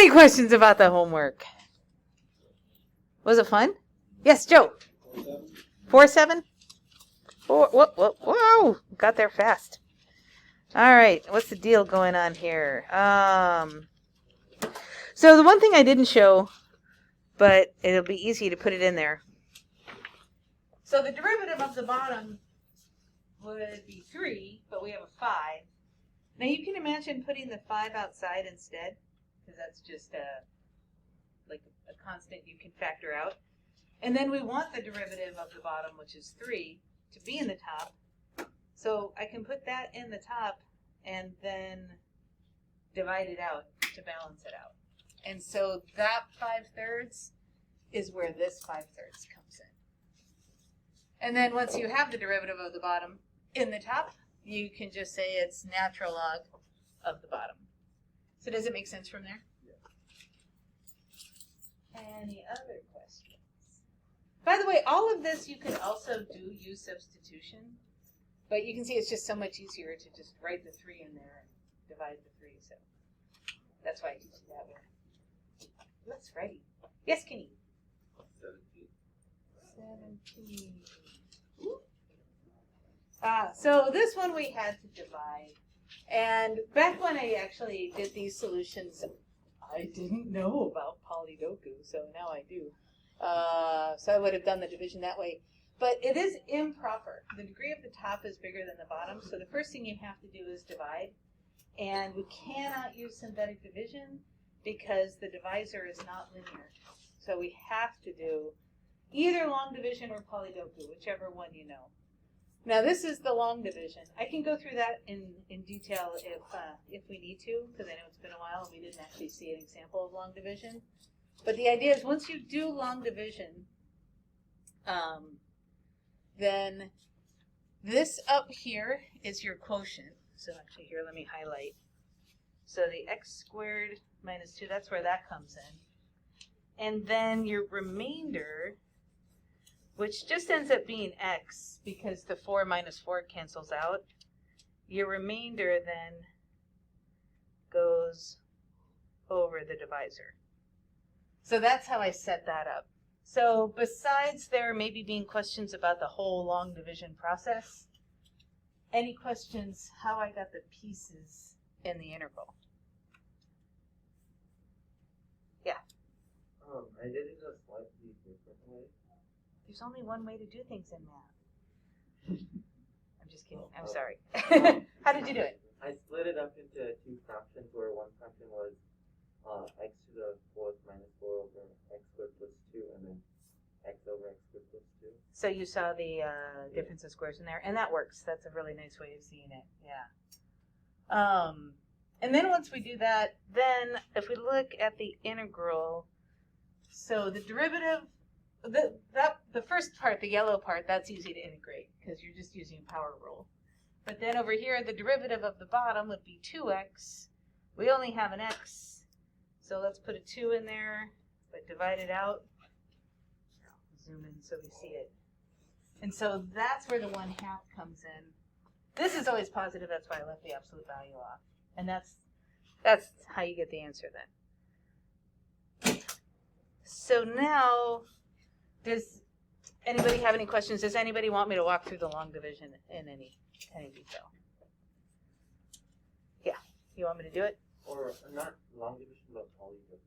Any questions about the homework? Was it fun? Yes, Joe. 4-7? Whoa, got there fast. All right, what's the deal going on here? So the one thing I didn't show, but it'll be easy to put it in there. So the derivative of the bottom would be 3, but we have a 5. Now you can imagine putting the 5 outside instead, because that's just like a constant you can factor out. And then we want the derivative of the bottom, which is 3, to be in the top. So I can put that in the top and then divide it out to balance it out. And so that 5/3 is where this 5/3 comes in. And then once you have the derivative of the bottom in the top, you can just say it's natural log of the bottom. So does it make sense from there? Yeah. Any other questions? By the way, all of this you could also use substitution, but you can see it's just so much easier to just write the 3 in there and divide the 3. So that's why I teach it that way. Let's write. Yes, Kenny? 17. So this one we had to divide. And back when I actually did these solutions, I didn't know about Polynomial, so now I do. So I would have done the division that way. But it is improper. The degree of the top is bigger than the bottom, so the first thing you have to do is divide. And we cannot use synthetic division because the divisor is not linear. So we have to do either long division or Polynomial, whichever one you know. Now this is the long division. I can go through that in detail if we need to, because I know it's been a while and we didn't actually see an example of long division. But the idea is once you do long division, then this up here is your quotient. So actually here, let me highlight. So the x squared minus 2, that's where that comes in. And then your remainder, which just ends up being x because the 4 minus 4 cancels out. Your remainder then goes over the divisor. So that's how I set that up. So besides there maybe being questions about the whole long division process, any questions how I got the pieces in the integral? Yeah. I did it a slightly different way. There's only one way to do things in math. I'm just kidding. I'm sorry. How did you do it? I split it up into 2 fractions where one fraction was x to the 4th minus 4 over x squared plus 2, and then x over x squared plus 2. So you saw the difference of squares in there, and that works. That's a really nice way of seeing it. Yeah. And then once we do that, then if we look at the integral, so the derivative, the first part, the yellow part, that's easy to integrate because you're just using power rule. But then over here, the derivative of the bottom would be 2x. We only have an x, so let's put a 2 in there, but divide it out. Zoom in so we see it. And so that's where the 1/2 comes in. This is always positive, that's why I left the absolute value off. And that's how you get the answer then. So now, does anybody have any questions? Does anybody want me to walk through the long division in any detail? Yeah, you want me to do it? Or not long division, but Polynomial.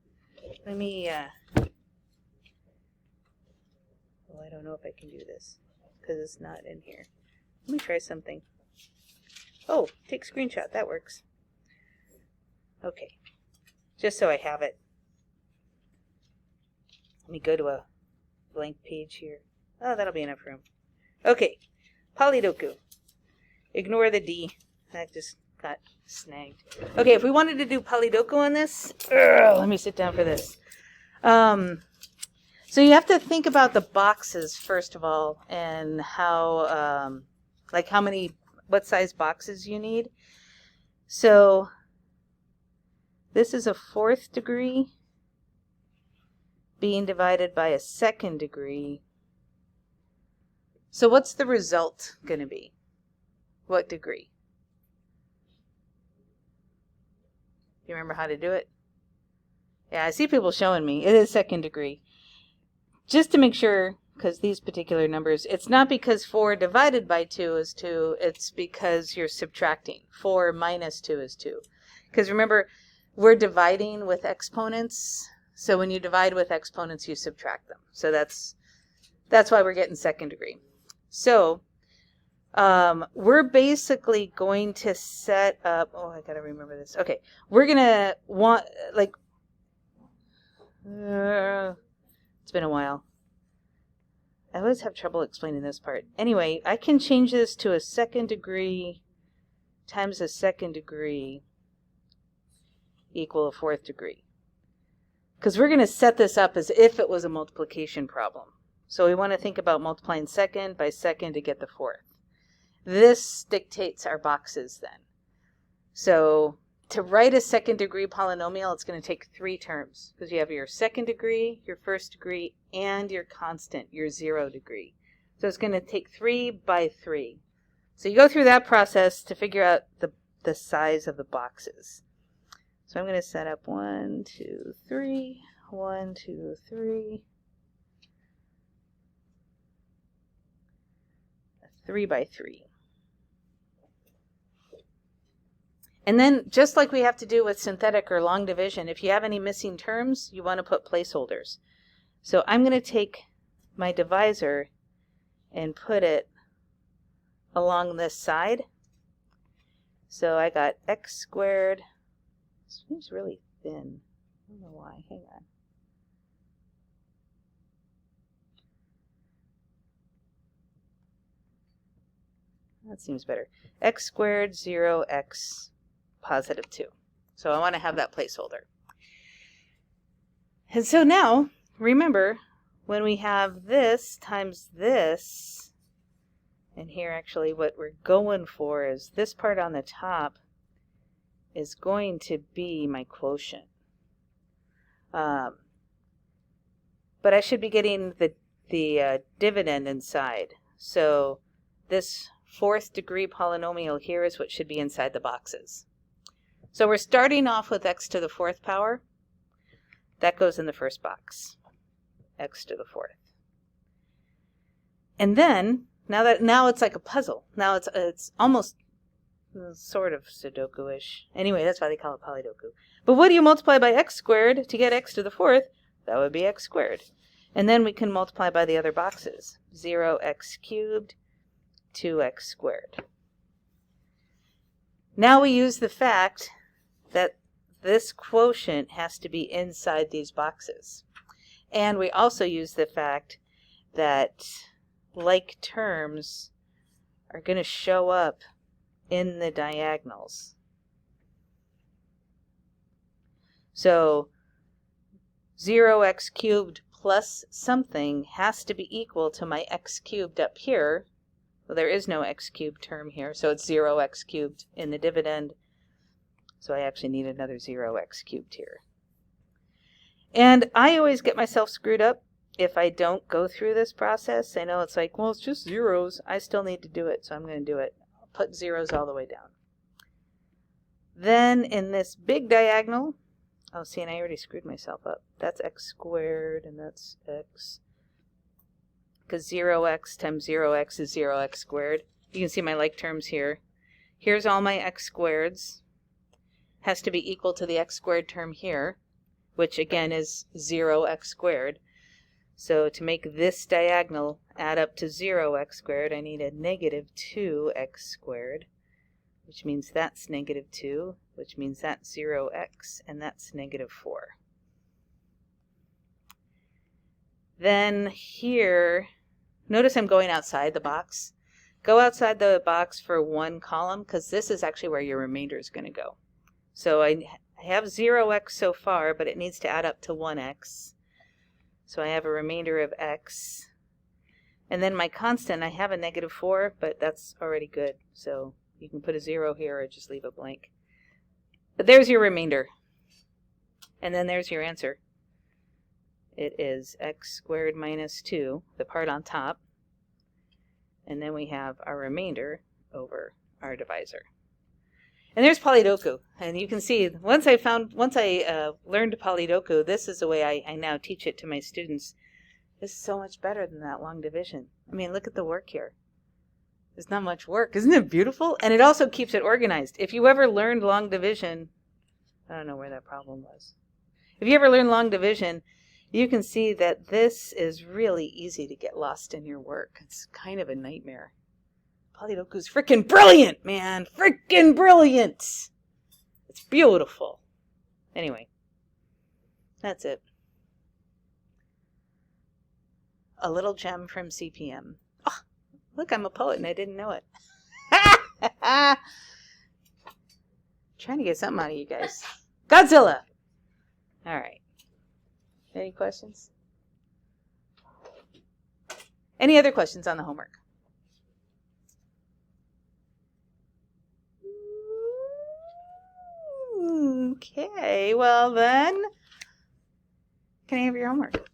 Let me, well, I don't know if I can do this because it's not in here. Let me try something. Oh, take screenshot, that works. Okay, just so I have it. Let me go to a blank page here. Oh, that'll be enough room. Okay, Polynomial. Ignore the D. That just got snagged. Okay, if we wanted to do Polynomial on this, let me sit down for this. So you have to think about the boxes first of all, and how, like what size boxes you need. So this is a 4th degree being divided by a 2nd degree. So what's the result going to be? What degree? You remember how to do it? Yeah, I see people showing me. It is second degree. Just to make sure, because these particular numbers, it's not because 4 divided by 2 is 2, it's because you're subtracting. 4 minus 2 is 2. Because remember, we're dividing with exponents, so when you divide with exponents, you subtract them. So that's why we're getting second degree. So we're basically going to set up, oh, I gotta remember this. Okay, we're gonna want, like, it's been a while. I always have trouble explaining this part. Anyway, I can change this to a second degree times a second degree equal a fourth degree. Because we're going to set this up as if it was a multiplication problem. So we want to think about multiplying second by second to get the fourth. This dictates our boxes then. So to write a second degree polynomial, it's going to take 3 terms. Because you have your second degree, your first degree, and your constant, your 0 degree. So it's going to take 3 by 3. So you go through that process to figure out the size of the boxes. So I'm going to set up 1, 2, 3, 1, 2, 3, a 3 by 3. And then, just like we have to do with synthetic or long division, if you have any missing terms, you want to put placeholders. So I'm going to take my divisor and put it along this side. So I got x squared. This seems really thin. I don't know why. Hang on. That seems better. X squared 0x positive 2. So I want to have that placeholder. And so now, remember, when we have this times this, and here actually what we're going for is this part on the top is going to be my quotient. But I should be getting the dividend inside. So this fourth degree polynomial here is what should be inside the boxes. So we're starting off with x to the 4th power. That goes in the first box, x to the 4th. And then, now it's like a puzzle. Now it's almost sort of Sudoku-ish. Anyway, that's why they call it Polydoku. But what do you multiply by x squared to get x to the 4th? That would be x squared. And then we can multiply by the other boxes. 0x cubed, 2x squared. Now we use the fact that this quotient has to be inside these boxes. And we also use the fact that like terms are going to show up in the diagonals. So 0x cubed plus something has to be equal to my x cubed up here. Well, there is no x cubed term here, so it's 0x cubed in the dividend. So I actually need another 0x cubed here. And I always get myself screwed up if I don't go through this process. I know it's like, well, it's just zeros. I still need to do it, so I'm going to do it. I'll put zeros all the way down. Then in this big diagonal, oh, see, and I already screwed myself up. That's x squared, and that's x. Because 0x times 0x is 0x squared. You can see my like terms here. Here's all my x squareds. Has to be equal to the x squared term here, which again is 0x squared. So to make this diagonal add up to 0x squared, I need a negative 2x squared, which means that's negative 2, which means that's 0x, and that's negative 4. Then here, notice I'm going outside the box. Go outside the box for one column, because this is actually where your remainder is going to go. So I have 0x so far, but it needs to add up to 1x. So I have a remainder of x. And then my constant, I have a negative 4, but that's already good. So you can put a 0 here or just leave it blank. But there's your remainder. And then there's your answer. It is x squared minus 2, the part on top. And then we have our remainder over our divisor. And there's Polydoku. And you can see, once I learned Polydoku, this is the way I now teach it to my students. This is so much better than that long division. I mean, look at the work here. There's not much work. Isn't it beautiful? And it also keeps it organized. If you ever learned long division, I don't know where that problem was. If you ever learned long division, you can see that this is really easy to get lost in your work. It's kind of a nightmare. Polydoku's freaking brilliant, man. Freaking brilliant. It's beautiful. Anyway, that's it. A little gem from CPM. Oh, look, I'm a poet and I didn't know it. Trying to get something out of you guys. Godzilla. All right. Any questions? Any other questions on the homework? Okay, well then, can I have your homework?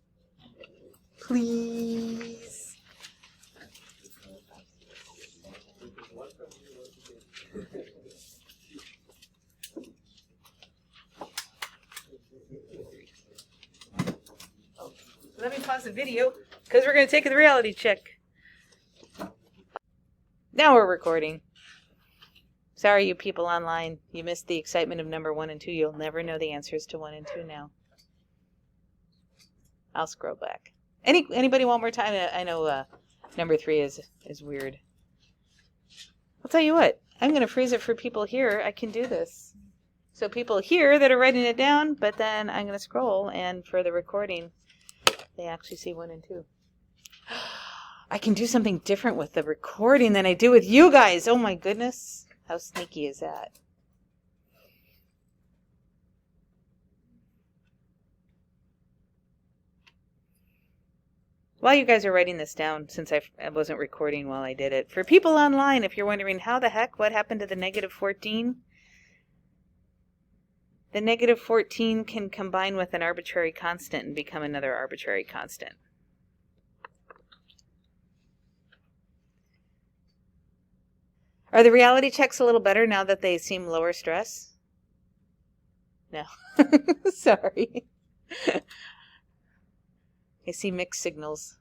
Please. Let me pause the video because we're going to take the reality check. Now we're recording. Sorry, you people online. You missed the excitement of number 1 and 2. You'll never know the answers to 1 and 2 now. I'll scroll back. Anybody want more time? I know number 3 is weird. I'll tell you what. I'm going to freeze it for people here. I can do this. So people here that are writing it down, but then I'm going to scroll, and for the recording, they actually see 1 and 2. I can do something different with the recording than I do with you guys. Oh my goodness. How sneaky is that? While you guys are writing this down, since I wasn't recording while I did it, for people online, if you're wondering how the heck, what happened to the negative 14? The negative 14 can combine with an arbitrary constant and become another arbitrary constant. Are the reality checks a little better now that they seem lower stress? No. Sorry. I see mixed signals.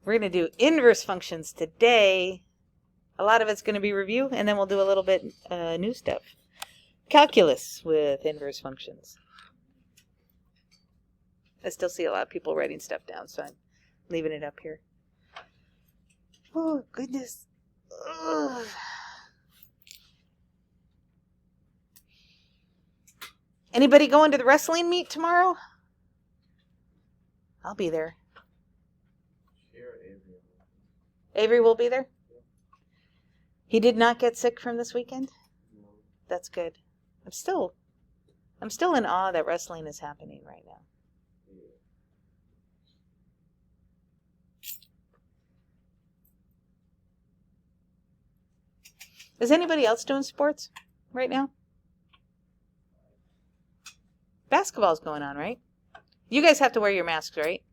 We're going to do inverse functions today. A lot of it's going to be review, and then we'll do a little bit new stuff. Calculus with inverse functions. I still see a lot of people writing stuff down, so I'm leaving it up here. Oh, goodness. Ugh. Anybody going to the wrestling meet tomorrow? I'll be there. Avery will be there? He did not get sick from this weekend? No. That's good. I'm still in awe that wrestling is happening right now. Is anybody else doing sports right now? Basketball's going on, right? You guys have to wear your masks, right?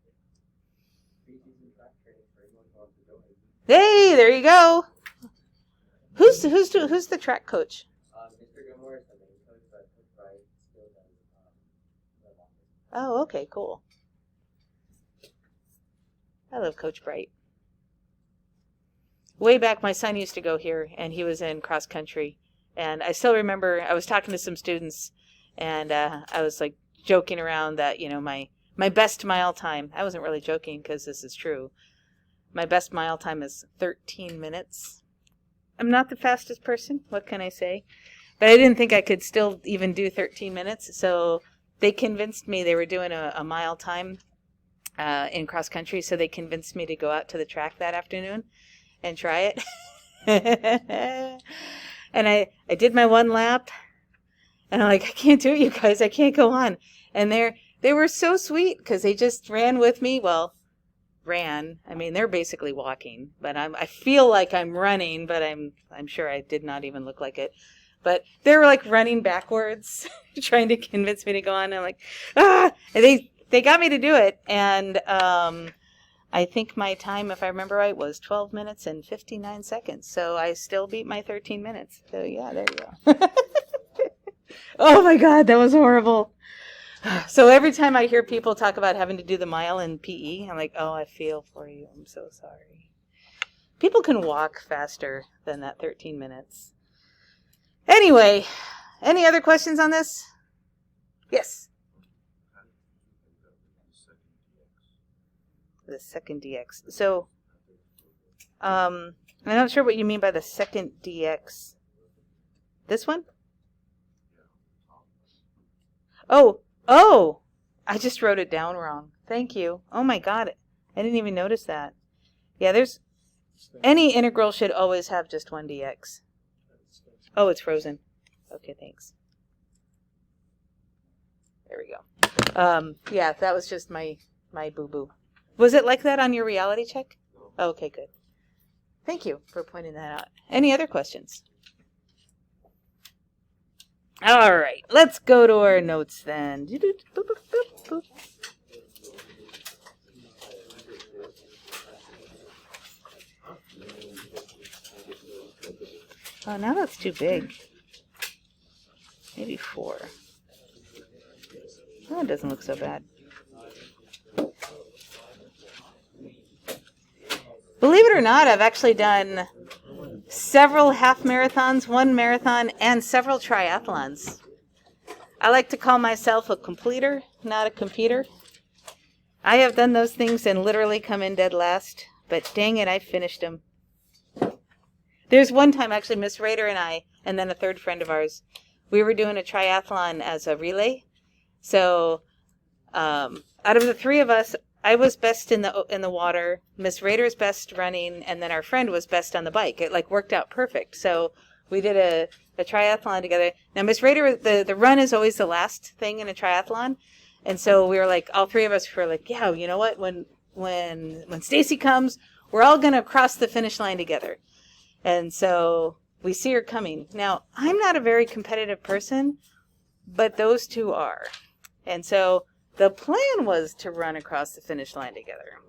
Hey, there you go. Who's the track coach? Mr. Gilmore is the main coach, but Coach Bright still does the Oh, okay, cool. I love Coach Bright. Way back, my son used to go here, and he was in cross country. And I still remember I was talking to some students, and I was like joking around that, you know, my best mile time. I wasn't really joking because this is true. My best mile time is 13 minutes. I'm not the fastest person. What can I say? But I didn't think I could still even do 13 minutes. So they convinced me. They were doing a mile time in cross country. So they convinced me to go out to the track that afternoon and try it. And I did my 1 lap. And I'm like, I can't do it, you guys. I can't go on. And they were so sweet because they just ran with me. Well, ran. I mean, they're basically walking, but I feel like I'm running, but I'm sure I did not even look like it. But they were like running backwards, trying to convince me to go on. I'm like, ah! And they got me to do it, and I think my time, if I remember right, was 12 minutes and 59 seconds. So I still beat my 13 minutes. So yeah, there you go. Oh my God, that was horrible. So every time I hear people talk about having to do the mile in PE, I'm like, oh, I feel for you. I'm so sorry. People can walk faster than that 13 minutes. Anyway, any other questions on this? Yes. The second dx. So, I'm not sure what you mean by the second dx. This one? Oh, I just wrote it down wrong. Thank you. Oh my God, I didn't even notice that. Yeah, any integral should always have just one dx. Oh, it's frozen. Okay, thanks. There we go. Yeah, that was just my boo-boo. Was it like that on your reality check? Oh, okay, good. Thank you for pointing that out. Any other questions? All right, let's go to our notes then. Oh, now that's too big. Maybe 4. Oh, it doesn't look so bad. Believe it or not, I've actually done several half marathons, 1 marathon, and several triathlons. I like to call myself a completer, not a competer. I have done those things and literally come in dead last, but dang it, I finished them. There's one time, actually, Miss Rader and I, and then a third friend of ours, we were doing a triathlon as a relay. So, out of the 3 of us, I was best in the water, Miss Rader's best running, and then our friend was best on the bike. It like worked out perfect. So we did a triathlon together. Now Miss Rader, the run is always the last thing in a triathlon, and so we were like, all 3 of us were like, yeah, you know what? When Stacy comes, we're all gonna cross the finish line together. And so we see her coming. Now I'm not a very competitive person, but those 2 are, and so the plan was to run across the finish line together.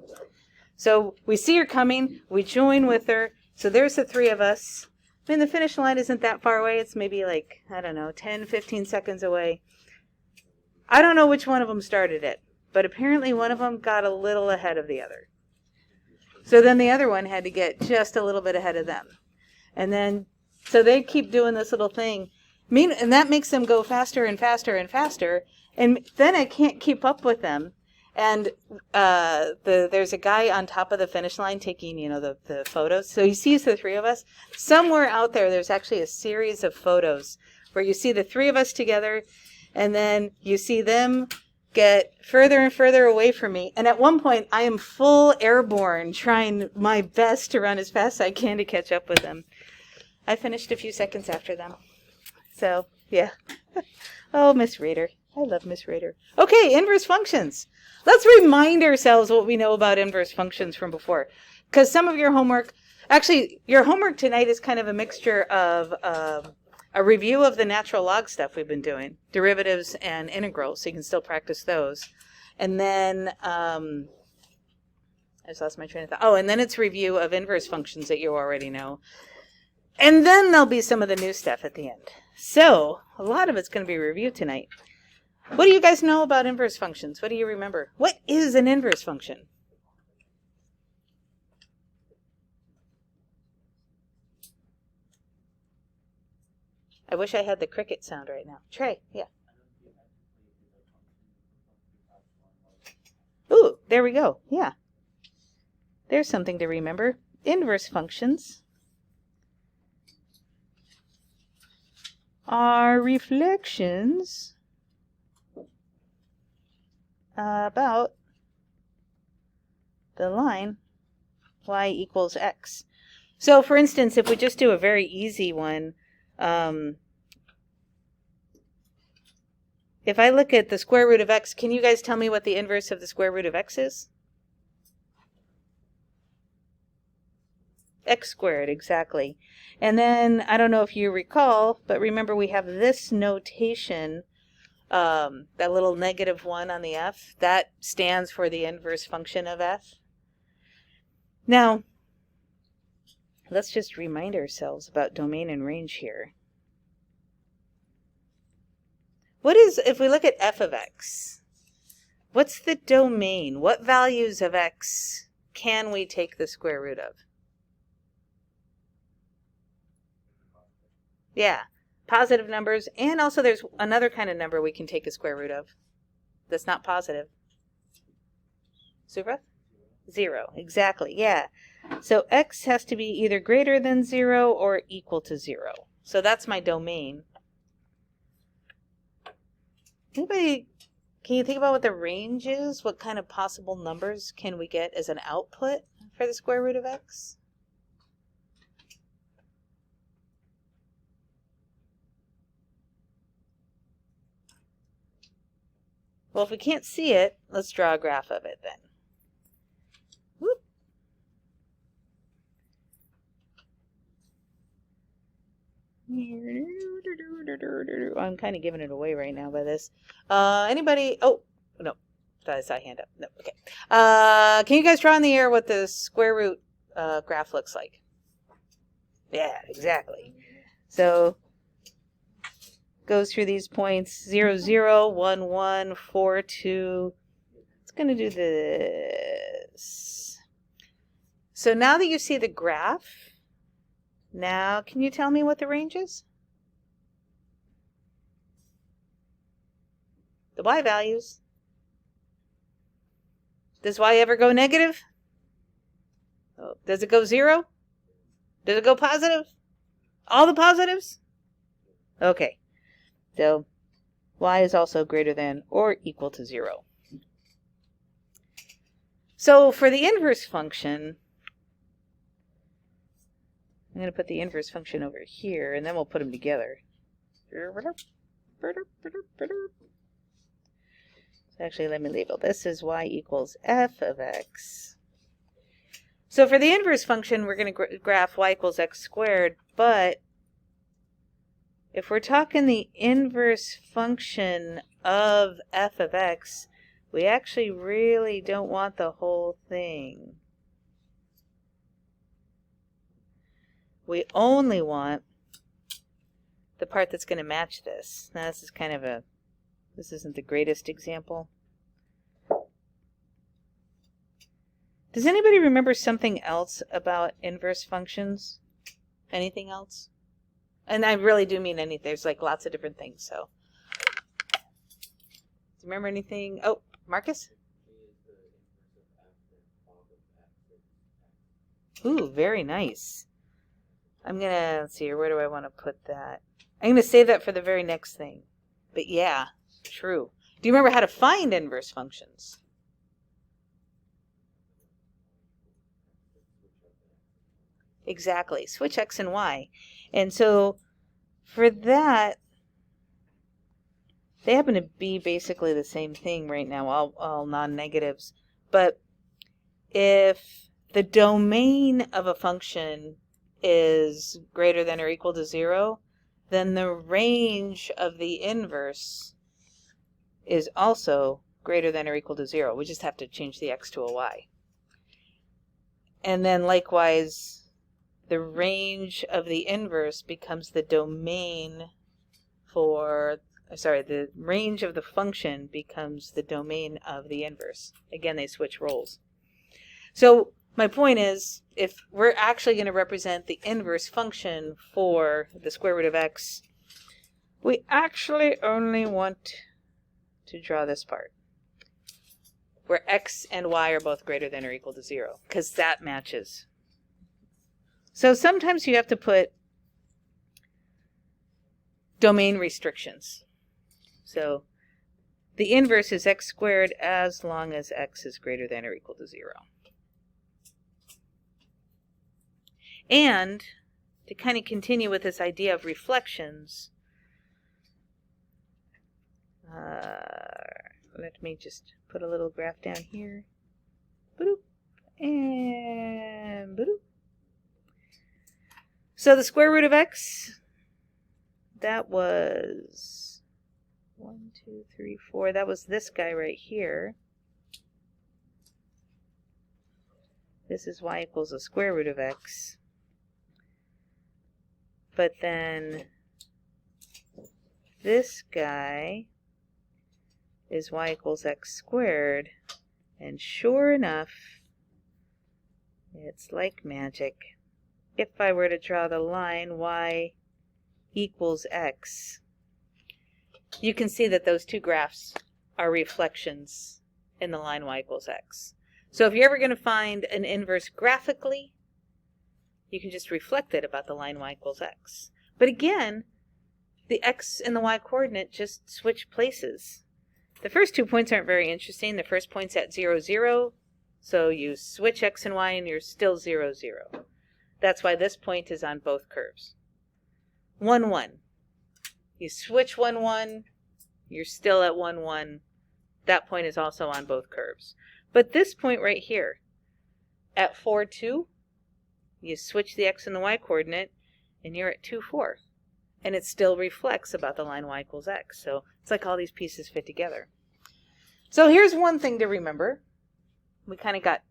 So we see her coming, we join with her. So there's the 3 of us. I mean, the finish line isn't that far away. It's maybe like, I don't know, 10, 15 seconds away. I don't know which one of them started it, but apparently one of them got a little ahead of the other. So then the other one had to get just a little bit ahead of them. And then, so they keep doing this little thing. And that makes them go faster and faster and faster. And then I can't keep up with them. And there's a guy on top of the finish line taking, the photos. So he sees the 3 of us. Somewhere out there's actually a series of photos where you see the 3 of us together, and then you see them get further and further away from me. And at one point, I am full airborne, trying my best to run as fast as I can to catch up with them. I finished a few seconds after them. So, yeah. Oh, Miss Rader. I love Miss Rader. Okay, inverse functions. Let's remind ourselves what we know about inverse functions from before. Because some of your homework, actually, your homework tonight is kind of a mixture of a review of the natural log stuff we've been doing, derivatives and integrals, so you can still practice those. And then, I just lost my train of thought. Oh, and then it's review of inverse functions that you already know. And then there'll be some of the new stuff at the end. So, a lot of it's going to be reviewed tonight. What do you guys know about inverse functions? What do you remember? What is an inverse function? I wish I had the cricket sound right now. Trey, yeah. Ooh, there we go. Yeah. There's something to remember. Inverse functions are reflections about the line y equals x. So, for instance, if we just do a very easy one, if I look at the square root of x, can you guys tell me what the inverse of the square root of x is? X squared, exactly. And then, I don't know if you recall, but remember we have this notation that little -1 on the f, that stands for the inverse function of f. Now, let's just remind ourselves about domain and range here. What is, if we look at f of x, what's the domain? What values of x can we take the square root of? Yeah, positive numbers, and also there's another kind of number we can take a square root of that's not positive. Subrath? 0, exactly, yeah. So x has to be either greater than 0 or equal to 0. So that's my domain. Anybody, can you think about what the range is? What kind of possible numbers can we get as an output for the square root of x? Well, if we can't see it, let's draw a graph of it then. Whoop. I'm kind of giving it away right now by this. Anybody? Oh, no. I saw a hand up. No, okay. Can you guys draw in the air what the square root graph looks like? Yeah, exactly. So goes through these points 0, 0, 1, 1, 4, 2. It's going to do this. So now that you see the graph, now can you tell me what the range is? The y values. Does y ever go negative? Oh, does it go 0? Does it go positive? All the positives? Okay. So y is also greater than or equal to 0. So for the inverse function, I'm going to put the inverse function over here, and then we'll put them together. So actually, let me label this as y equals f of x. So for the inverse function, we're going to graph y equals x squared, but if we're talking the inverse function of f of x, we actually really don't want the whole thing. We only want the part that's going to match this. Now this is kind of a, this isn't the greatest example. Does anybody remember something else about inverse functions? Anything else? And I really do mean anything. There's like lots of different things, so. Do you remember anything? Oh, Marcus? Ooh, very nice. I'm going to, let's see here, where do I want to put that? I'm going to save that for the very next thing. But yeah, true. Do you remember how to find inverse functions? Exactly. Switch x and y. And so for that, they happen to be basically the same thing right now, all non-negatives. But if the domain of a function is greater than or equal to 0, then the range of the inverse is also greater than or equal to 0. We just have to change the x to a y. And then likewise, the range of the inverse becomes the domain for, sorry, the range of the function becomes the domain of the inverse. Again, they switch roles. So my point is, if we're actually going to represent the inverse function for the square root of x, we actually only want to draw this part, where x and y are both greater than or equal to 0, because that matches. So sometimes you have to put domain restrictions. So the inverse is x squared as long as x is greater than or equal to 0. And to kind of continue with this idea of reflections, let me just put a little graph down here. Boop, and boop. So the square root of x, that was 1, 2, 3, 4. That was this guy right here. This is y equals the square root of x. But then this guy is y equals x squared. And sure enough, it's like magic. If I were to draw the line y equals x, you can see that those two graphs are reflections in the line y equals x. So if you're ever going to find an inverse graphically, you can just reflect it about the line y equals x. But again, the x and the y coordinate just switch places. The first 2 points aren't very interesting. The first point's at 0, 0. So you switch x and y and you're still 0, 0. That's why this point is on both curves. 1, 1. You switch 1, 1. You're still at 1, 1. That point is also on both curves. But this point right here, at 4, 2, you switch the x and the y coordinate, and you're at 2, 4. And it still reflects about the line y equals x. So it's like all these pieces fit together. So here's one thing to remember. We kind of got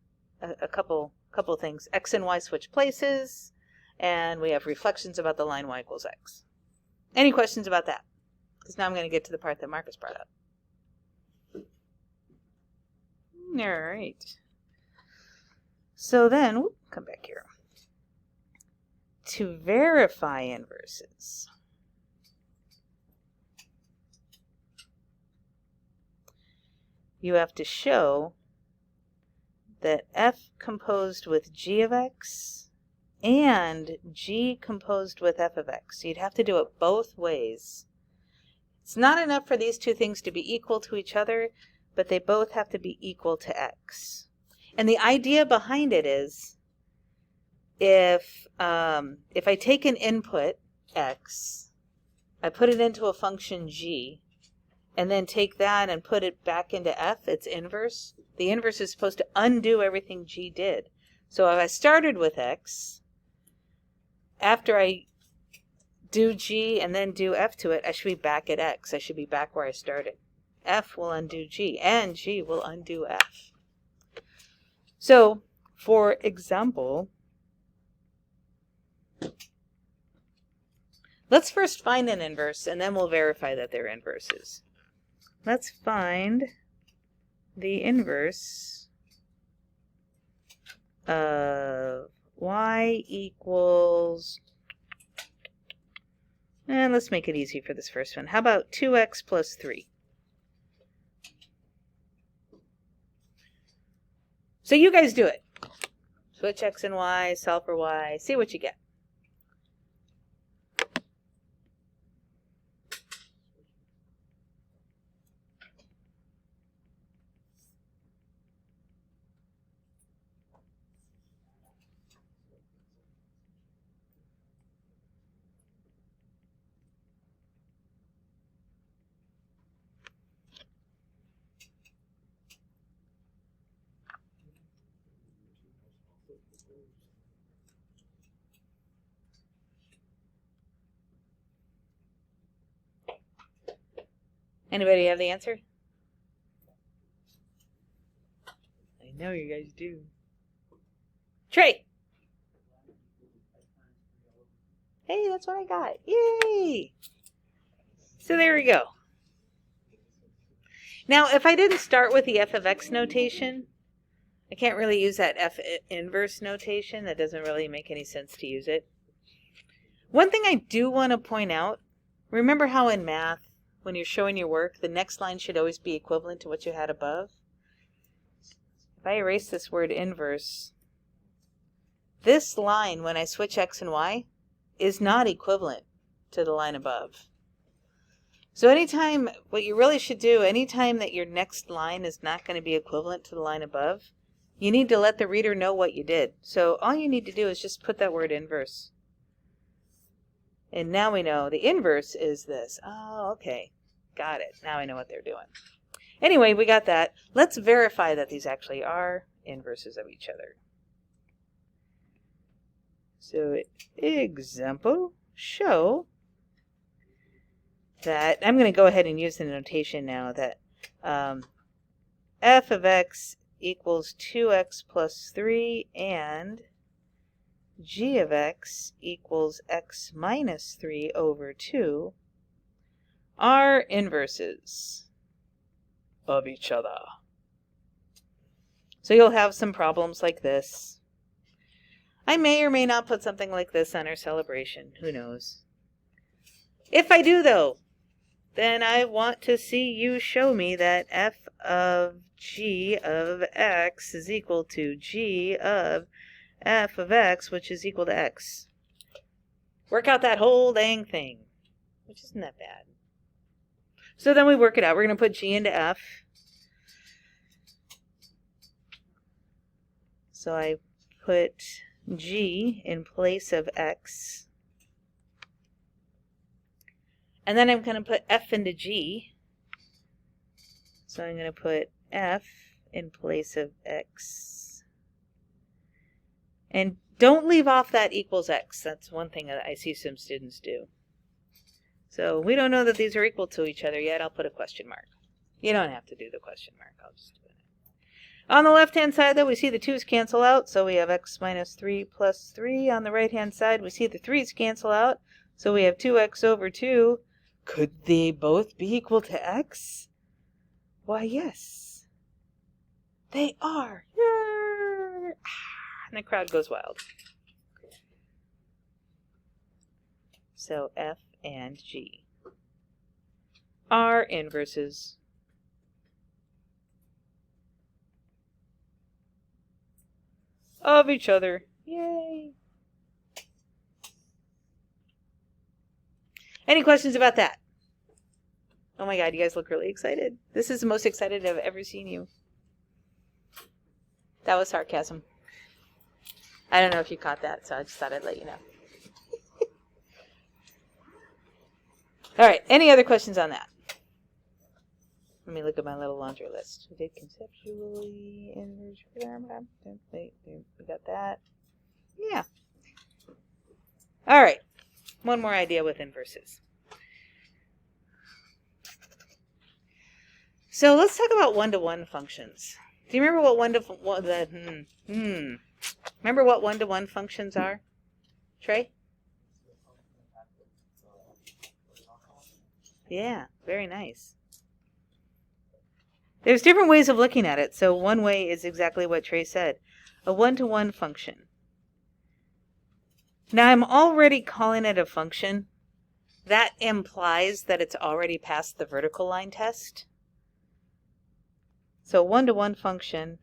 a couple things. X and y switch places, and we have reflections about the line y equals x. Any questions about that? Because now I'm going to get to the part that Marcus brought up. All right. So then, come back here. To verify inverses, you have to show that f composed with g of x and g composed with f of x. So you'd have to do it both ways. It's not enough for these two things to be equal to each other, but they both have to be equal to x. And the idea behind it is, if I take an input, x, I put it into a function g, and then take that and put it back into f, its inverse, the inverse is supposed to undo everything g did. So if I started with x, after I do g and then do f to it, I should be back at x. I should be back where I started. F will undo g, and g will undo f. So, for example, let's first find an inverse, and then we'll verify that they're inverses. Let's find the inverse of y equals, and let's make it easy for this first one. How about 2x plus 3? So you guys do it. Switch x and y, solve for y, see what you get. Anybody have the answer? I know you guys do. Trey! Hey, that's what I got. Yay! So there we go. Now, if I didn't start with the f of x notation, I can't really use that f inverse notation. That doesn't really make any sense to use it. One thing I do want to point out, remember how in math, when you're showing your work, the next line should always be equivalent to what you had above? If I erase this word inverse, this line, when I switch x and y, is not equivalent to the line above. So anytime, what you really should do, anytime that your next line is not going to be equivalent to the line above, you need to let the reader know what you did. So all you need to do is just put that word inverse. And now we know the inverse is this. Oh, okay. Got it. Now I know what they're doing. Anyway, we got that. Let's verify that these actually are inverses of each other. So, example, show that, I'm going to go ahead and use the notation now that f of x equals 2x plus 3 and g of x equals x minus 3 over 2 are inverses of each other. So you'll have some problems like this. I may or may not put something like this on our celebration. Who knows? If I do, though, then I want to see you show me that f of g of x is equal to g of f of x, which is equal to x. Work out that whole dang thing, which isn't that bad. So then we work it out. We're going to put g into f. So I put g in place of x. And then I'm going to put f into g. So I'm going to put f in place of x. And don't leave off that equals x. That's one thing that I see some students do. So we don't know that these are equal to each other yet. I'll put a question mark. You don't have to do the question mark. I'll just do it. On the left-hand side, though, we see the 2's cancel out. So we have x minus 3 plus 3. On the right-hand side, we see the 3's cancel out. So we have 2x over 2. Could they both be equal to x? Why, yes. They are. And the crowd goes wild. So f and g are inverses of each other. Yay! Any questions about that? Oh my god, you guys look really excited. This is the most excited I've ever seen you. That was sarcasm. I don't know if you caught that, so I just thought I'd let you know. All right, any other questions on that? Let me look at my little laundry list. We did conceptually inverse. Wait, we got that. Yeah. All right, one more idea with inverses. So let's talk about one-to-one functions. Do you remember what remember what one-to-one functions are? Trey? Yeah, very nice. There's different ways of looking at it. So one way is exactly what Trey said. A one-to-one function. Now I'm already calling it a function. That implies that it's already passed the vertical line test. So one-to-one function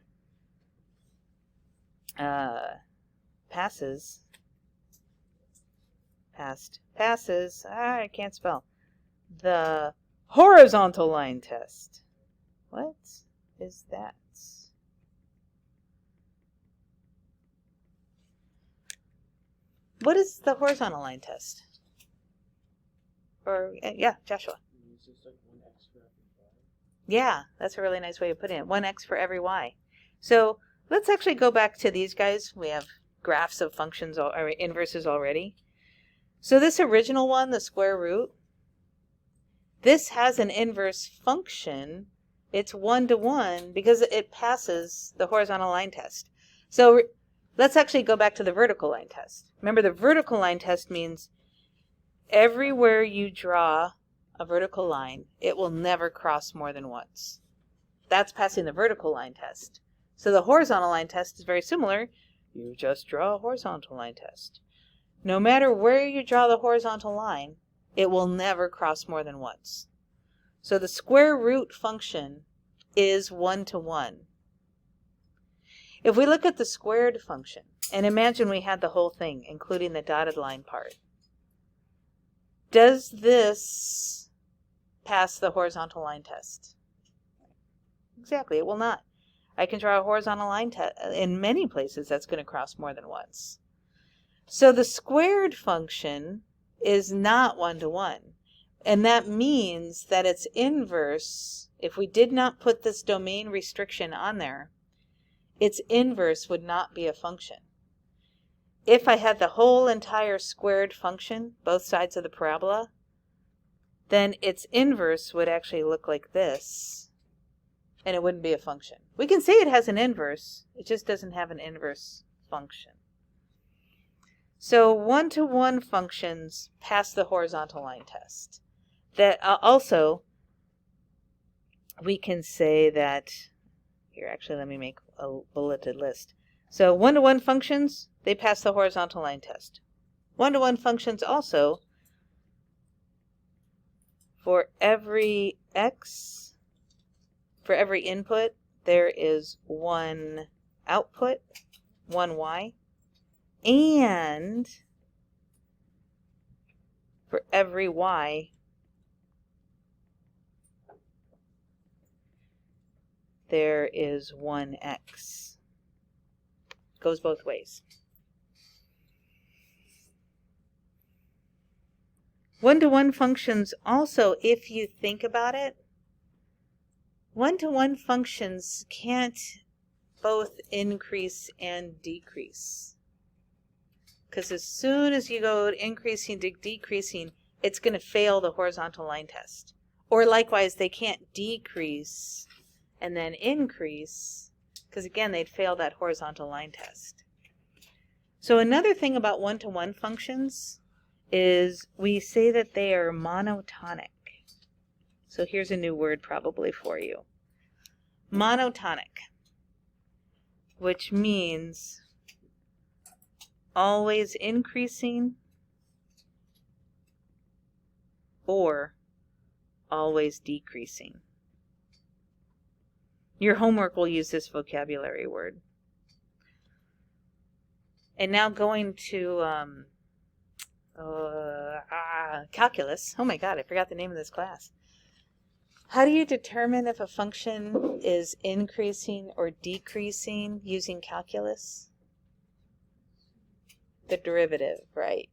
passes, I can't spell, the horizontal line test. What is that? What is the horizontal line test? Or, yeah, Joshua. It's just like 1x for every y. Yeah, that's a really nice way of putting it. 1x for every y. So let's actually go back to these guys. We have graphs of functions or inverses already. So this original one, the square root, this has an inverse function. It's one-to-one because it passes the horizontal line test. So let's actually go back to the vertical line test. Remember, the vertical line test means everywhere you draw a vertical line, it will never cross more than once. That's passing the vertical line test. So the horizontal line test is very similar. You just draw a horizontal line test. No matter where you draw the horizontal line, it will never cross more than once. So the square root function is one-to-one. If we look at the squared function, and imagine we had the whole thing, including the dotted line part, does this pass the horizontal line test? Exactly, it will not. I can draw a horizontal line test in many places that's going to cross more than once. So the squared function is not one-to-one. And that means that its inverse, if we did not put this domain restriction on there, its inverse would not be a function. If I had the whole entire squared function, both sides of the parabola, then its inverse would actually look like this, and it wouldn't be a function. We can say it has an inverse, it just doesn't have an inverse function. So one-to-one functions pass the horizontal line test. That also, we can say that, here actually let me make a bulleted list. So one-to-one functions, they pass the horizontal line test. One-to-one functions also, for every x, for every input, there is one output, one y, and for every y, there is one x. Goes both ways. One-to-one functions also, if you think about it, one-to-one functions can't both increase and decrease. Because as soon as you go increasing to decreasing, it's going to fail the horizontal line test. Or likewise, they can't decrease and then increase, because again, they'd fail that horizontal line test. So another thing about one-to-one functions is we say that they are monotonic. So here's a new word probably for you. Monotonic, which means always increasing or always decreasing. Your homework will use this vocabulary word. And now going to calculus. Oh my god, I forgot the name of this class. How do you determine if a function is increasing or decreasing using calculus? The derivative, right?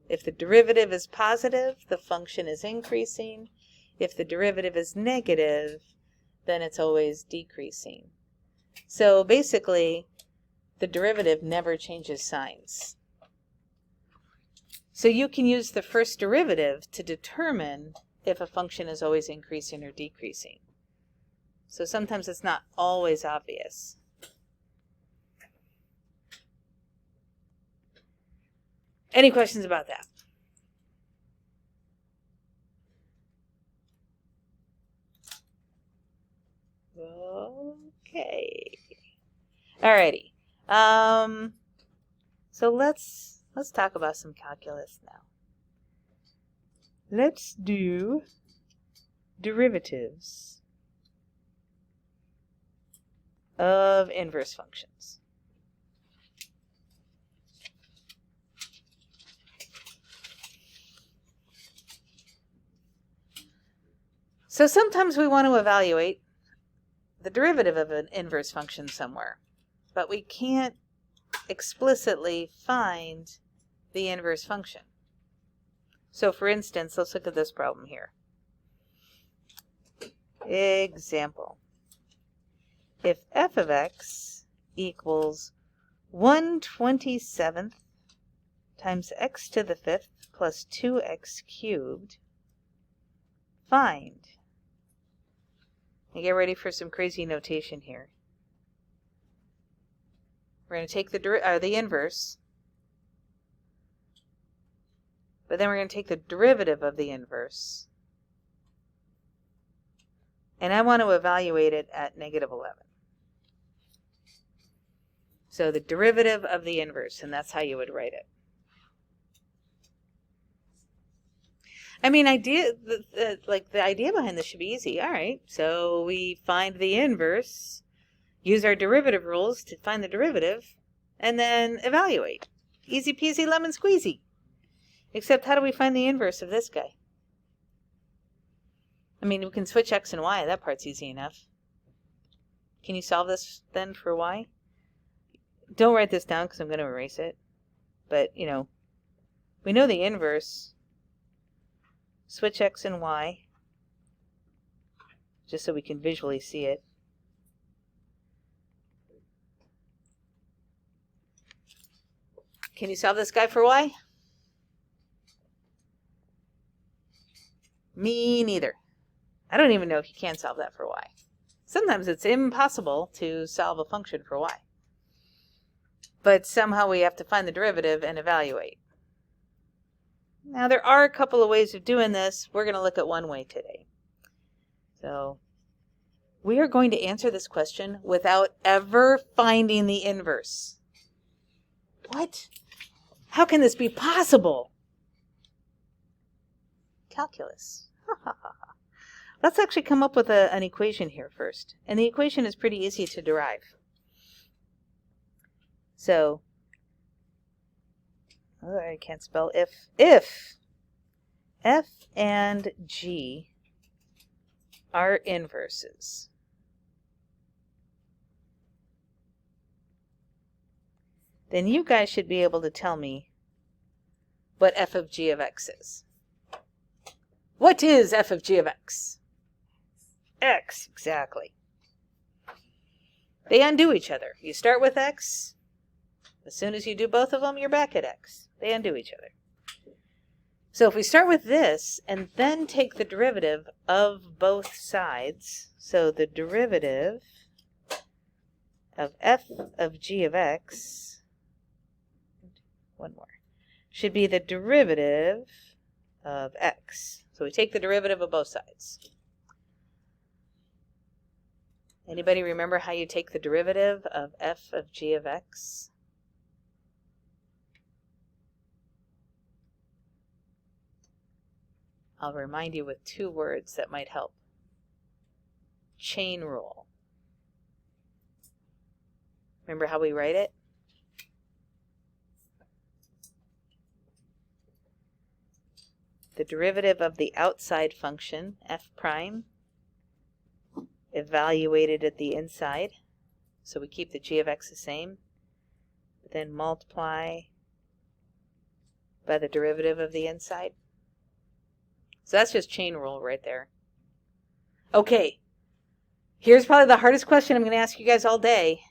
If the derivative is positive, the function is increasing. If the derivative is negative, then it's always decreasing. So basically, the derivative never changes signs. So you can use the first derivative to determine if a function is always increasing or decreasing. So sometimes it's not always obvious. Any questions about that? Okay. Alrighty. So let's talk about some calculus now. Let's do derivatives of inverse functions. So sometimes we want to evaluate the derivative of an inverse function somewhere, but we can't explicitly find the inverse function. So for instance, let's look at this problem here. Example. If f of x equals 1/27 times x to the 5th plus 2x cubed, find. And get ready for some crazy notation here. We're going to take the inverse, but then we're going to take the derivative of the inverse, and I want to evaluate it at -11. So the derivative of the inverse, and that's how you would write it. I mean, the idea behind this should be easy. All right, so we find the inverse, use our derivative rules to find the derivative, and then evaluate. Easy peasy lemon squeezy. Except how do we find the inverse of this guy? I mean, we can switch x and y. That part's easy enough. Can you solve this then for y? Don't write this down because I'm going to erase it. But, you know, we know the inverse. Switch x and y, just so we can visually see it. Can you solve this guy for y? Me neither. I don't even know if you can solve that for y. Sometimes it's impossible to solve a function for y. But somehow we have to find the derivative and evaluate. Now there are a couple of ways of doing this. We're going to look at one way today. So we are going to answer this question without ever finding the inverse. What? How can this be possible? Calculus. Let's actually come up with an equation here first. And the equation is pretty easy to derive. So, oh, I can't spell if f and g are inverses, then you guys should be able to tell me what f of g of x is. What is f of g of x? X, exactly. They undo each other. You start with x. As soon as you do both of them, you're back at x. They undo each other. So if we start with this and then take the derivative of both sides, so the derivative of f of g of x, one more, should be the derivative of x. So we take the derivative of both sides. Anybody remember how you take the derivative of f of g of x? I'll remind you with two words that might help. Chain rule. Remember how we write it? The derivative of the outside function, f prime, evaluated at the inside. So we keep the g of x the same, but then multiply by the derivative of the inside. So that's just chain rule right there. Okay, here's probably the hardest question I'm going to ask you guys all day.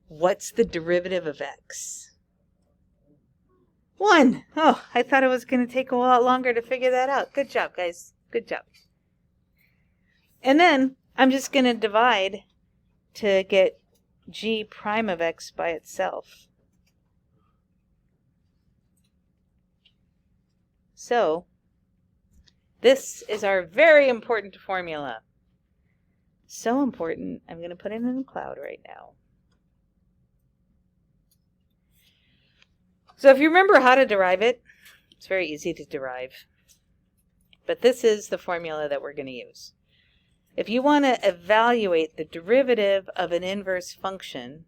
What's the derivative of x? 1. Oh, I thought it was going to take a lot longer to figure that out. Good job, guys. Good job. And then I'm just going to divide to get g prime of x by itself. So this is our very important formula. So important, I'm going to put it in a cloud right now. So if you remember how to derive it, it's very easy to derive. But this is the formula that we're going to use. If you want to evaluate the derivative of an inverse function,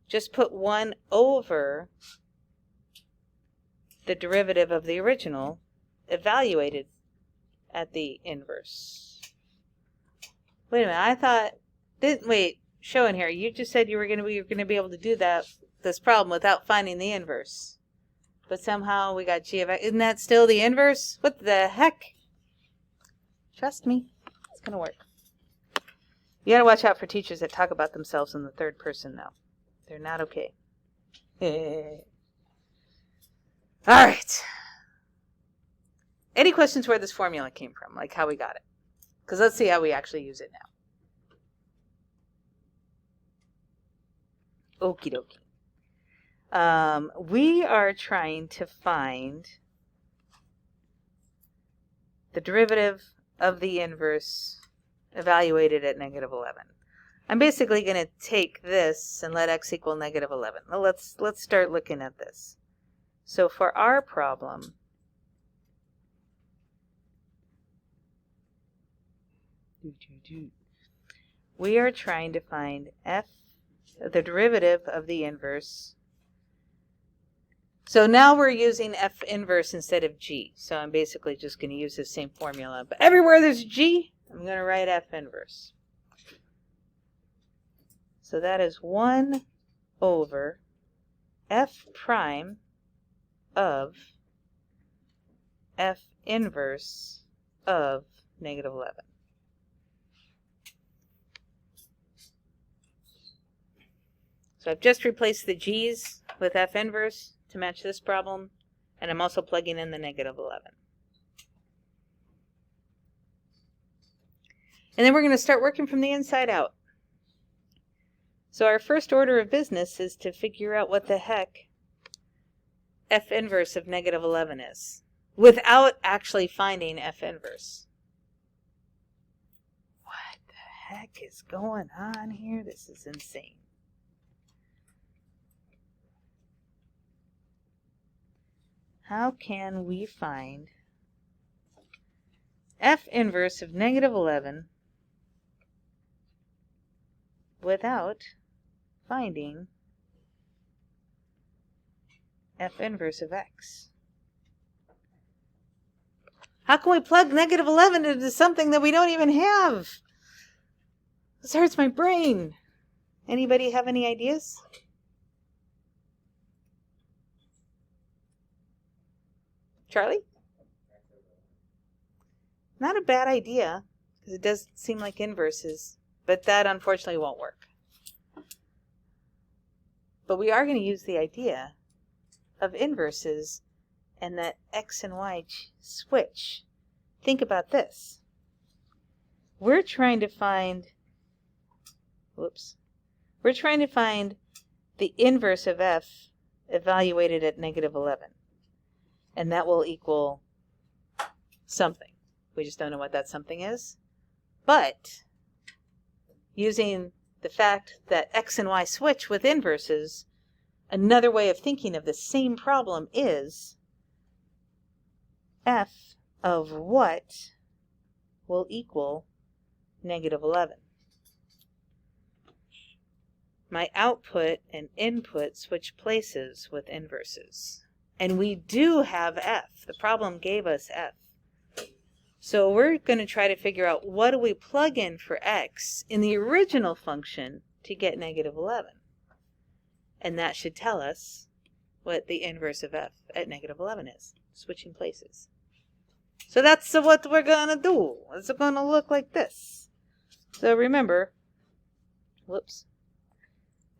just put 1 over the derivative of the original evaluated at the inverse. Wait a minute, I thought, wait, show in here, you just said you were going to be able to do this problem without finding the inverse. But somehow we got g of x. Isn't that still the inverse? What the heck? Trust me, it's going to work. You got to watch out for teachers that talk about themselves in the third person, though. They're not okay. All right. Any questions where this formula came from, like how we got it? Because let's see how we actually use it now. Okie dokie. We are trying to find the derivative of the inverse evaluated at -11. I'm basically going to take this and let x equal -11. Well, let's start looking at this. So for our problem, we are trying to find the derivative of the inverse. So now we're using f inverse instead of g. So I'm basically just going to use the same formula. But everywhere there's g, I'm going to write f inverse. So that is 1 over f prime of f inverse of -11. So I've just replaced the g's with f inverse to match this problem, and I'm also plugging in the -11. And then we're going to start working from the inside out. So our first order of business is to figure out what the heck f inverse of negative 11 is, without actually finding f inverse. What the heck is going on here? This is insane. How can we find f inverse of negative 11 without finding f inverse of x? How can we plug negative 11 into something that we don't even have? This hurts my brain. Anybody have any ideas? Charlie? Not a bad idea, because it does seem like inverses, but that unfortunately won't work. But we are going to use the idea of inverses and that x and y switch. Think about this. We're trying to find, we're trying to find the inverse of f evaluated at negative 11. And that will equal something. We just don't know what that something is. But using the fact that x and y switch with inverses, another way of thinking of the same problem is f of what will equal negative 11. My output and input switch places with inverses. And we do have f. The problem gave us f. So we're going to try to figure out what do we plug in for x in the original function to get negative 11. And that should tell us what the inverse of f at negative 11 is, switching places. So that's what we're going to do. It's going to look like this. So remember,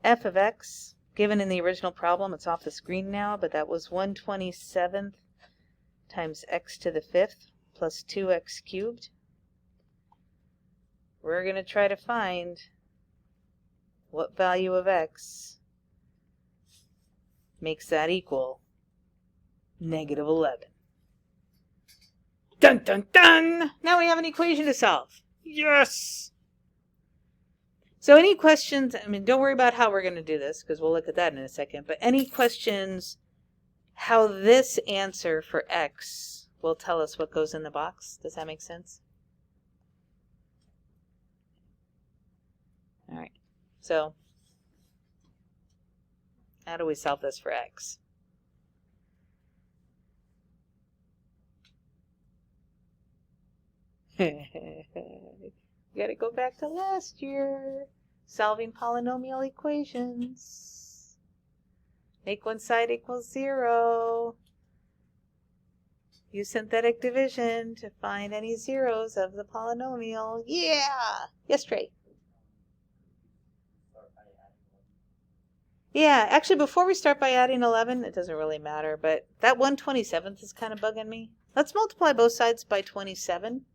f of x, given in the original problem, it's off the screen now, but that was 1/27 times x to the 5th plus 2x cubed. We're going to try to find what value of x makes that equal negative 11. Dun dun dun! Now we have an equation to solve. Yes! So any questions, don't worry about how we're going to do this, because we'll look at that in a second, but any questions how this answer for x will tell us what goes in the box? Does that make sense? All right, so how do we solve this for x? You got to go back to last year. Solving polynomial equations. Make one side equal 0. Use synthetic division to find any zeros of the polynomial. Yeah! Yes, Trey? Yeah, actually, before we start by adding 11, it doesn't really matter, but that 1/27 is kind of bugging me. Let's multiply both sides by 27.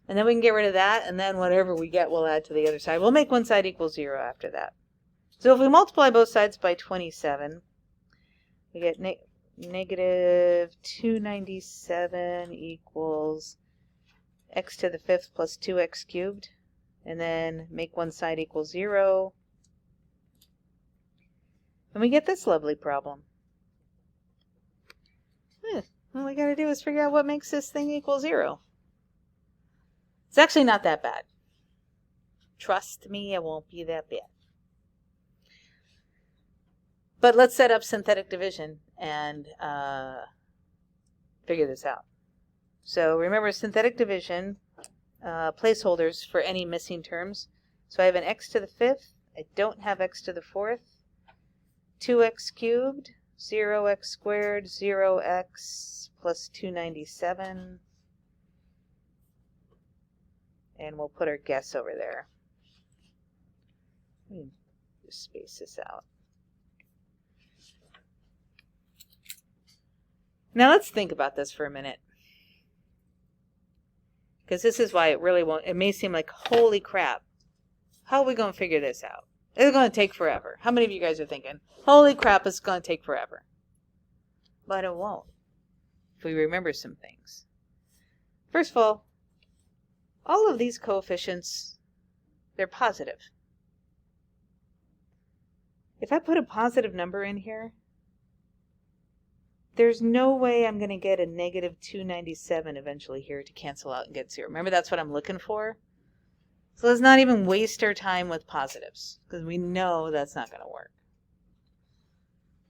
And then we can get rid of that, and then whatever we get, we'll add to the other side. We'll make one side equal 0 after that. So if we multiply both sides by 27, we get negative 297 equals x to the 5th plus 2x cubed. And then make one side equal 0. And we get this lovely problem. All we got to do is figure out what makes this thing equal 0. It's actually not that bad. Trust me, it won't be that bad. But let's set up synthetic division and figure this out. So remember, synthetic division, placeholders for any missing terms. So I have an x to the 5th. I don't have x to the 4th. 2x cubed, 0x squared, 0x plus 297. And we'll put our guess over there. Let me just space this out. Now let's think about this for a minute. Because this is why it really won't, it may seem like, holy crap, how are we going to figure this out? It's going to take forever. How many of you guys are thinking, holy crap, it's going to take forever? But it won't, if we remember some things. First of all of these coefficients, they're positive. If I put a positive number in here, there's no way I'm going to get a negative 297 eventually here to cancel out and get 0. Remember, that's what I'm looking for? So let's not even waste our time with positives, because we know that's not going to work.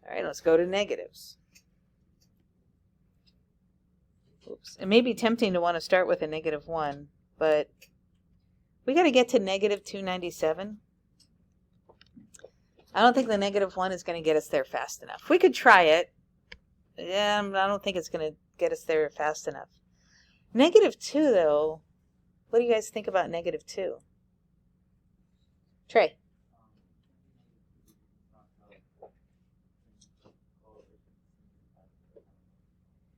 All right, let's go to negatives. Oops. It may be tempting to want to start with a negative 1, but we got to get to negative 297. I don't think the negative 1 is going to get us there fast enough. We could try it. Yeah, I don't think it's going to get us there fast enough. Negative 2, though, what do you guys think about negative 2? Trey?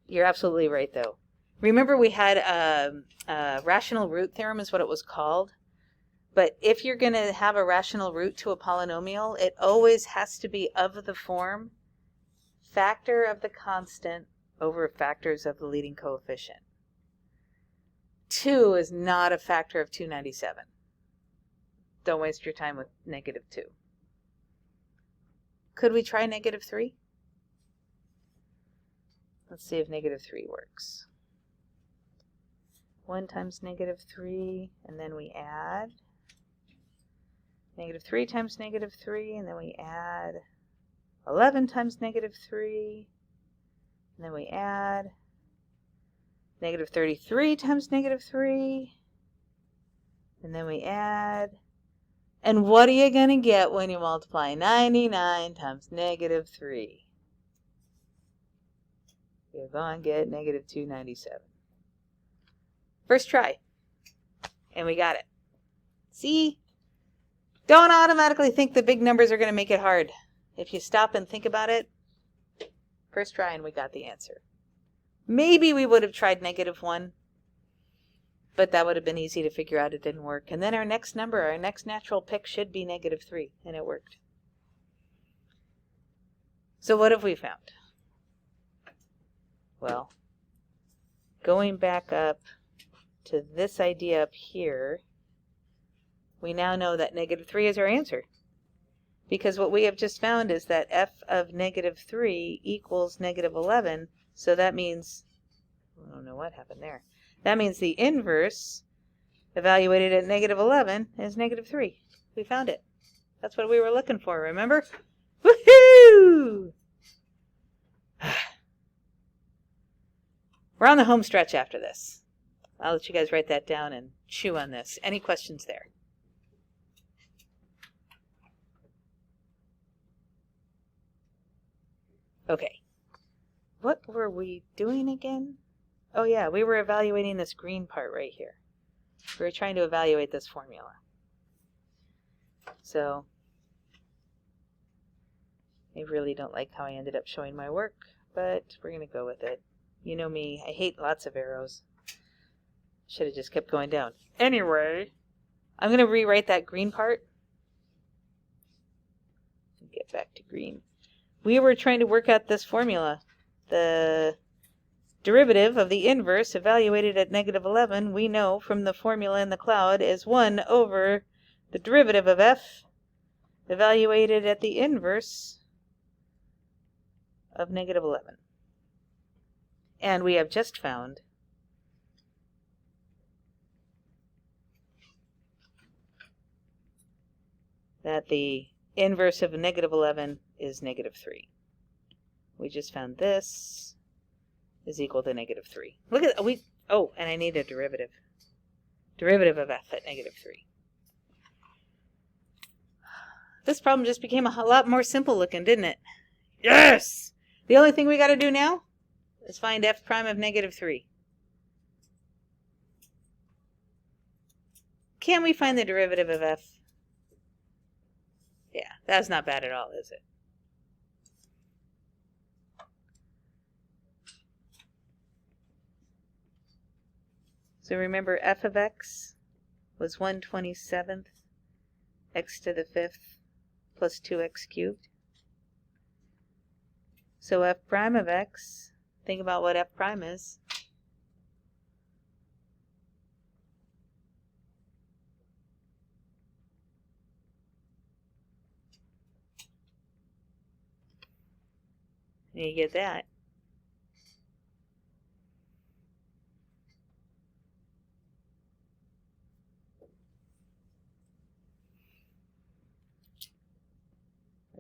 You're absolutely right, though. Remember we had a rational root theorem is what it was called. But if you're going to have a rational root to a polynomial, it always has to be of the form factor of the constant over factors of the leading coefficient. 2 is not a factor of 297. Don't waste your time with negative 2. Could we try negative 3? Let's see if negative 3 works. 1 times negative 3, and then we add. Negative 3 times negative 3, and then we add 11 times negative 3, and then we add negative 33 times negative 3, and then we add. And what are you going to get when you multiply 99 times negative 3? You're going to get negative 297. First try. And we got it. See? Don't automatically think the big numbers are going to make it hard. If you stop and think about it, first try and we got the answer. Maybe we would have tried negative 1, but that would have been easy to figure out. It didn't work. And then our next number, our next natural pick should be negative 3, and it worked. So what have we found? Well, going back up to this idea up here, we now know that negative 3 is our answer. Because what we have just found is that f of negative 3 equals negative 11. So that means, I don't know what happened there. That means the inverse evaluated at negative 11 is negative 3. We found it. That's what we were looking for, remember? Woohoo! We're on the home stretch after this. I'll let you guys write that down and chew on this. Any questions there? Okay. What were we doing again? Oh yeah, we were evaluating this green part right here. We were trying to evaluate this formula. So, I really don't like how I ended up showing my work, but we're going to go with it. You know me, I hate lots of arrows. Should have just kept going down. Anyway, I'm going to rewrite that green part. Get back to green. We were trying to work out this formula. The derivative of the inverse evaluated at negative 11, we know from the formula in the cloud, is 1 over the derivative of f evaluated at the inverse of negative 11. And we have just found that the inverse of negative 11 is negative 3. We just found this is equal to negative 3. Look at oh, and I need a derivative. Derivative of f at negative 3. This problem just became a lot more simple looking, didn't it? Yes! The only thing we got to do now is find f prime of negative 3. Can we find the derivative of f? Yeah, that's not bad at all, is it? So remember f of x was 1/27 x to the 5th plus 2x cubed. So f prime of x, think about what f prime is. And you get that.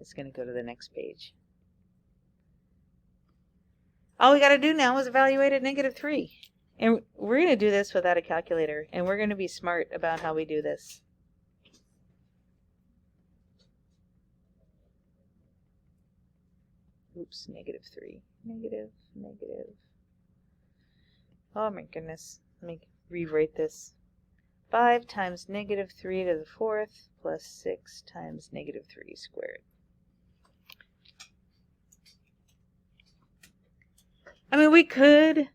It's going to go to the next page. All we got to do now is evaluate at -3. And we're going to do this without a calculator, and we're going to be smart about how we do this. Oops, -3. Negative. Oh my goodness. Let me rewrite this. 5 times -3 to the 4th plus 6 times -3 squared. I mean, we could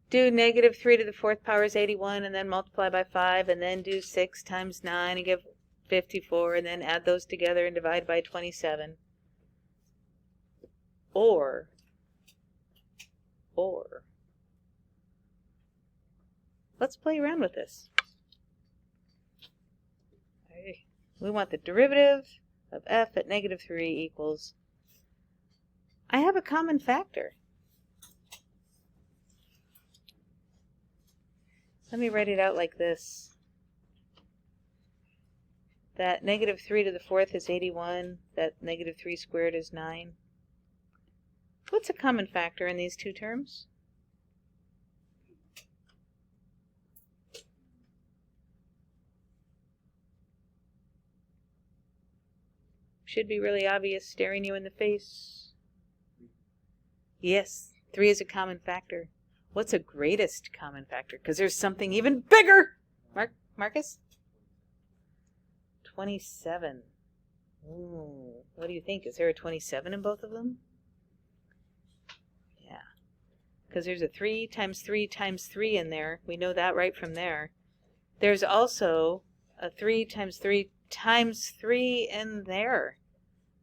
do -3 to the 4th power is 81 and then multiply by 5 and then do 6 times 9 and give 54 and then add those together and divide by 27. Or let's play around with this. We want the derivative of f at -3 equals, I have a common factor. Let me write it out like this. That -3 to the 4th is 81. That -3 squared is 9. What's a common factor in these two terms? Should be really obvious, staring you in the face. Yes, 3 is a common factor. What's a greatest common factor? Because there's something even bigger. Marcus? 27. Ooh, what do you think? Is there a 27 in both of them? Yeah. Because there's a 3 times 3 times 3 in there. We know that right from there. There's also a 3 times 3 times 3 in there.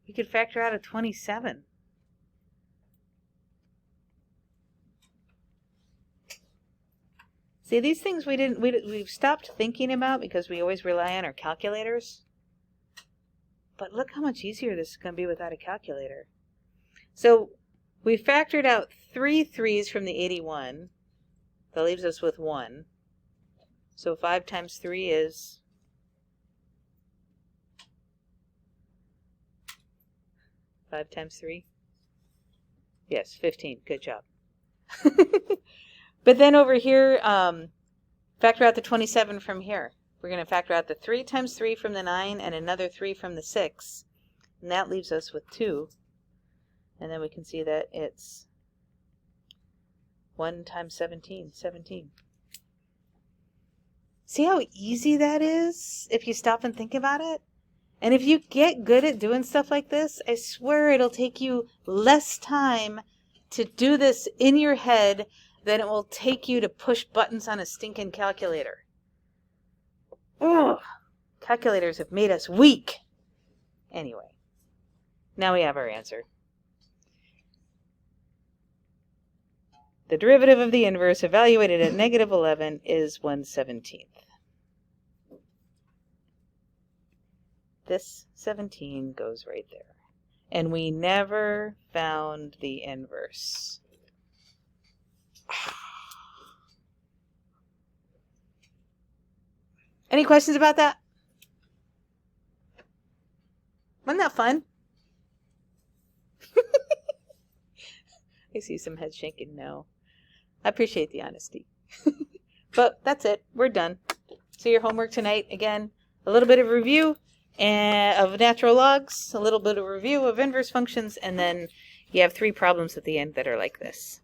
You could factor out a 27. See, these things we've stopped thinking about because we always rely on our calculators. But look how much easier this is going to be without a calculator. So we factored out 3 3's from the 81. That leaves us with 1. So 5 times 3 is 5 times 3? Yes, 15. Good job. But then over here, factor out the 27 from here. We're going to factor out the 3 times 3 from the 9 and another 3 from the 6. And that leaves us with 2. And then we can see that it's 1 times 17, 17. See how easy that is if you stop and think about it? And if you get good at doing stuff like this, I swear it'll take you less time to do this in your head than it will take you to push buttons on a stinking calculator. Ugh, calculators have made us weak. Anyway, now we have our answer. The derivative of the inverse evaluated at -11 is 1/17. This 17 goes right there. And we never found the inverse. Any questions about that? Wasn't that fun? I see some heads shaking no. I appreciate the honesty. But that's it. We're done. So your homework tonight, again, a little bit of review of natural logs, a little bit of review of inverse functions, and then you have 3 problems at the end that are like this.